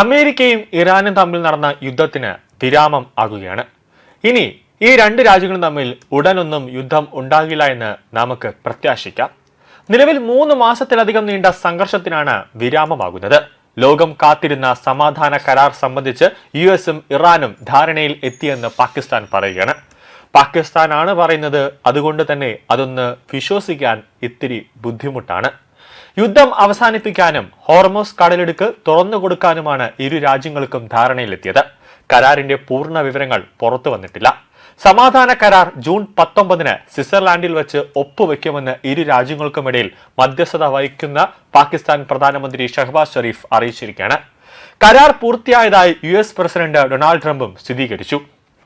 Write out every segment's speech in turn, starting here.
അമേരിക്കയും ഇറാനും തമ്മിൽ നടന്ന യുദ്ധത്തിന് വിരാമം ആകുകയാണ്. ഇനി ഈ രണ്ട് രാജ്യങ്ങളും തമ്മിൽ ഉടനൊന്നും യുദ്ധം ഉണ്ടാകില്ല എന്ന് നമുക്ക് പ്രത്യാശിക്കാം. നിലവിൽ 3 മാസത്തിലധികം നീണ്ട സംഘർഷത്തിനാണ് വിരാമമാകുന്നത്. ലോകം കാത്തിരുന്ന സമാധാന കരാർ സംബന്ധിച്ച് യുഎസും ഇറാനും ധാരണയിൽ എത്തിയെന്ന് പാകിസ്ഥാൻ പറയുകയാണ്. പാകിസ്ഥാനാണ് പറയുന്നത്, അതുകൊണ്ട് തന്നെ അതൊന്ന് വിശ്വസിക്കാൻ ഇത്തിരി ബുദ്ധിമുട്ടാണ്. യുദ്ധം അവസാനിപ്പിക്കാനും ഹോർമോസ് കടലിടുക്ക് തുറന്നു കൊടുക്കാനുമാണ് ഇരു രാജ്യങ്ങൾക്കും ധാരണയിലെത്തിയത്. കരാറിന്റെ പൂർണ്ണ വിവരങ്ങൾ പുറത്തു വന്നിട്ടില്ല. സമാധാന കരാർ ജൂൺ 19 സ്വിറ്റ്സർലാൻഡിൽ വെച്ച് ഒപ്പുവെക്കുമെന്ന് ഇരു രാജ്യങ്ങൾക്കുമിടയിൽ മധ്യസ്ഥത വഹിക്കുന്ന പാകിസ്ഥാൻ പ്രധാനമന്ത്രി ഷഹബാസ് ഷെരീഫ് അറിയിച്ചിരിക്കുകയാണ്. കരാർ പൂർത്തിയായതായി US പ്രസിഡന്റ് ഡൊണാൾഡ് ട്രംപും സ്ഥിരീകരിച്ചു.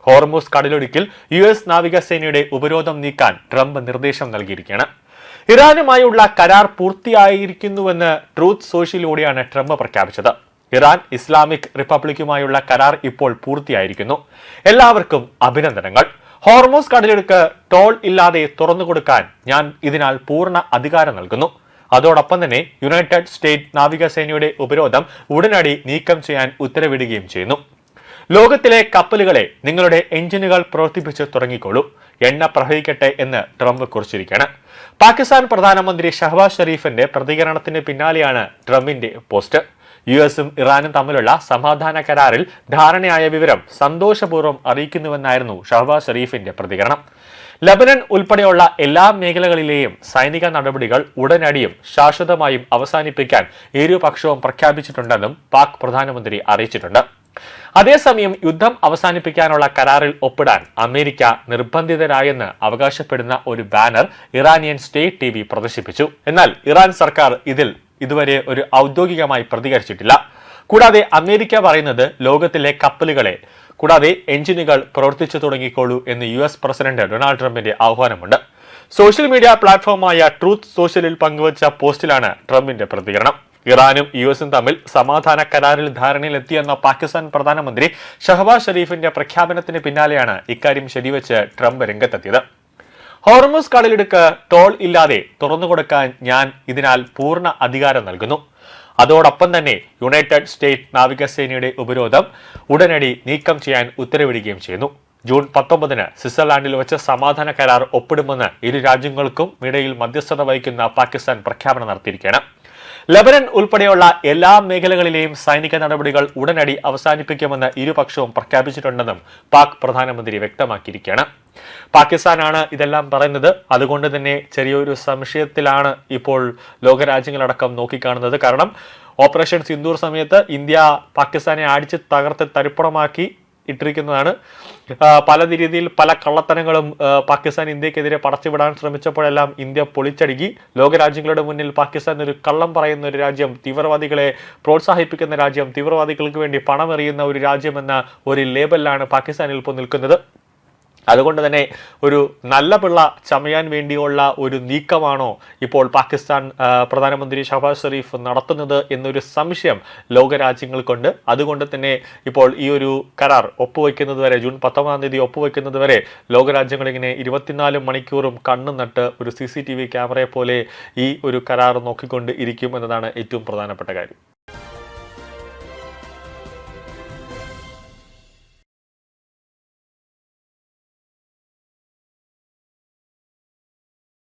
ഹോർമൂസ് കടലിടുക്കിൽ US നാവികസേനയുടെ ഉപരോധം നീക്കാൻ ട്രംപ് നിർദ്ദേശം നൽകിയിരിക്കുകയാണ്. ഇറാനുമായുള്ള കരാർ പൂർത്തിയായിരിക്കുന്നുവെന്ന് ട്രൂത്ത് സോഷ്യലിലൂടെയാണ് ട്രംപ് പ്രഖ്യാപിച്ചത്. ഇറാൻ ഇസ്ലാമിക് റിപ്പബ്ലിക്കുമായുള്ള കരാർ ഇപ്പോൾ പൂർത്തിയായിരിക്കുന്നു. എല്ലാവർക്കും അഭിനന്ദനങ്ങൾ. ഹോർമൂസ് കടലിടുക്ക് ടോൾ ഇല്ലാതെ തുറന്നുകൊടുക്കാൻ ഞാൻ ഇതിനാൽ പൂർണ്ണ അധികാരം നൽകുന്നു. അതോടൊപ്പം തന്നെ യുണൈറ്റഡ് സ്റ്റേറ്റ്സ് നാവികസേനയുടെ ഉപരോധം ഉടനടി നീക്കം ചെയ്യാൻ ഉത്തരവിടുകയും ചെയ്യുന്നു. ലോകത്തിലെ കപ്പലുകളെ നിങ്ങളുടെ എഞ്ചിനുകൾ പ്രവർത്തിപ്പിച്ച് തുടങ്ങിക്കോളൂ, എണ്ണ പ്രവഹിക്കട്ടെ എന്ന് ട്രംപ് കുറിച്ചിരിക്കുകയാണ്. പാകിസ്ഥാൻ പ്രധാനമന്ത്രി ഷഹബാസ് ഷെരീഫിന്റെ പ്രതികരണത്തിന് പിന്നാലെയാണ് ട്രംപിന്റെ പോസ്റ്റ്. യുഎസും ഇറാനും തമ്മിലുള്ള സമാധാന കരാറിൽ ധാരണയായ വിവരം സന്തോഷപൂർവ്വം അറിയിക്കുന്നുവെന്നായിരുന്നു ഷഹബാസ് ഷെരീഫിന്റെ പ്രതികരണം. ലബനൻ ഉൾപ്പെടെയുള്ള എല്ലാ മേഖലകളിലെയും സൈനിക നടപടികൾ ഉടനടിയും ശാശ്വതമായും അവസാനിപ്പിക്കാൻ ഇരുപക്ഷവും പ്രഖ്യാപിച്ചിട്ടുണ്ടെന്നും പാക് പ്രധാനമന്ത്രി അറിയിച്ചിട്ടുണ്ട്. അതേസമയം യുദ്ധം അവസാനിപ്പിക്കാനുള്ള കരാറിൽ ഒപ്പിടാൻ അമേരിക്ക നിർബന്ധിതരായെന്ന് അവകാശപ്പെടുന്ന ഒരു ബാനർ ഇറാനിയൻ സ്റ്റേറ്റ് TV പ്രദർശിപ്പിച്ചു. എന്നാൽ ഇറാൻ സർക്കാർ ഇതുവരെ ഒരു ഔദ്യോഗികമായി പ്രതികരിച്ചിട്ടില്ല. കൂടാതെ അമേരിക്ക പറയുന്നത് ലോകത്തിലെ കപ്പലുകളെ കൂടാതെ എഞ്ചിനുകൾ പ്രവർത്തിച്ചു തുടങ്ങിക്കോളൂ എന്ന് US പ്രസിഡന്റ് ഡൊണാൾഡ് ട്രംപിന്റെ ആഹ്വാനമുണ്ട്. സോഷ്യൽ മീഡിയ പ്ലാറ്റ്ഫോമായ ട്രൂത്ത് സോഷ്യലിൽ പങ്കുവച്ച പോസ്റ്റിലാണ് ട്രംപിന്റെ പ്രതികരണം. ഇറാനും US തമ്മിൽ സമാധാന കരാറിൽ ധാരണയിലെത്തിയെന്ന പാകിസ്ഥാൻ പ്രധാനമന്ത്രി ഷഹബാസ് ഷെരീഫിന്റെ പ്രഖ്യാപനത്തിന് പിന്നാലെയാണ് ഇക്കാര്യം ശരിവെച്ച് ട്രംപ് രംഗത്തെത്തിയത്. ഹോർമൂസ് കടലിടുക്ക് ടോൾ ഇല്ലാതെ തുറന്നുകൊടുക്കാൻ ഞാൻ ഇതിനാൽ പൂർണ്ണ അധികാരം നൽകുന്നു. അതോടൊപ്പം തന്നെ യുണൈറ്റഡ് സ്റ്റേറ്റ്സ് നാവികസേനയുടെ ഉപരോധം ഉടനടി നീക്കം ചെയ്യാൻ ഉത്തരവിടുകയും ചെയ്യുന്നു. ജൂൺ 19 സ്വിറ്റ്സർലാൻഡിൽ വെച്ച് സമാധാന കരാർ ഒപ്പിടുമെന്ന് ഇരു രാജ്യങ്ങൾക്കും ഇടയിൽ മധ്യസ്ഥത വഹിക്കുന്ന പാകിസ്ഥാൻ പ്രഖ്യാപനം നടത്തിയിരിക്കുകയാണ്. ലബനൻ ഉൾപ്പെടെയുള്ള എല്ലാ മേഖലകളിലെയും സൈനിക നടപടികൾ ഉടനടി അവസാനിപ്പിക്കുമെന്ന് ഇരുപക്ഷവും പ്രഖ്യാപിച്ചിട്ടുണ്ടെന്നും പാക് പ്രധാനമന്ത്രി വ്യക്തമാക്കിയിരിക്കുകയാണ്. പാകിസ്ഥാനാണ് ഇതെല്ലാം പറയുന്നത്. അതുകൊണ്ട് തന്നെ ചെറിയൊരു സംശയത്തിലാണ് ഇപ്പോൾ ലോകരാജ്യങ്ങളടക്കം നോക്കിക്കാണുന്നത്. കാരണം ഓപ്പറേഷൻ സിന്ദൂർ സമയത്ത് ഇന്ത്യ പാകിസ്ഥാനെ അടിച്ച് തകർത്ത് തരിപ്പണമാക്കി ഇട്ടിരിക്കുന്നതാണ്. പല രീതിയിൽ പല കള്ളത്തനങ്ങളും പാകിസ്ഥാൻ ഇന്ത്യക്കെതിരെ പടച്ചുവിടാൻ ശ്രമിച്ചപ്പോഴെല്ലാം ഇന്ത്യ പൊളിച്ചടുക്കി. ലോകരാജ്യങ്ങളുടെ മുന്നിൽ പാകിസ്ഥാൻ ഒരു കള്ളം പറയുന്ന ഒരു രാജ്യം, തീവ്രവാദികളെ പ്രോത്സാഹിപ്പിക്കുന്ന രാജ്യം, തീവ്രവാദികൾക്ക് വേണ്ടി പണമെറിയുന്ന ഒരു രാജ്യം എന്ന ഒരു ലേബലിലാണ് പാകിസ്ഥാനിൽ ഇപ്പോൾ നിൽക്കുന്നത്. അതുകൊണ്ട് തന്നെ ഒരു നല്ല പിള്ള ചമയാൻ വേണ്ടിയുള്ള ഒരു നീക്കമാണോ ഇപ്പോൾ പാകിസ്ഥാൻ പ്രധാനമന്ത്രി ഷഹബാസ് ഷെരീഫ് നടത്തുന്നത് എന്നൊരു സംശയം ലോകരാജ്യങ്ങൾക്കുണ്ട്. അതുകൊണ്ട് തന്നെ ഇപ്പോൾ ഈ ഒരു കരാർ ഒപ്പുവെക്കുന്നത് വരെ, ജൂൺ 19 ഒപ്പുവെക്കുന്നത് വരെ ലോകരാജ്യങ്ങളിങ്ങനെ 24 മണിക്കൂറും കണ്ണു നട്ട് ഒരു CCTV ക്യാമറയെ പോലെ ഈ ഒരു കരാർ നോക്കിക്കൊണ്ട് ഇരിക്കും എന്നതാണ് ഏറ്റവും പ്രധാനപ്പെട്ട കാര്യം.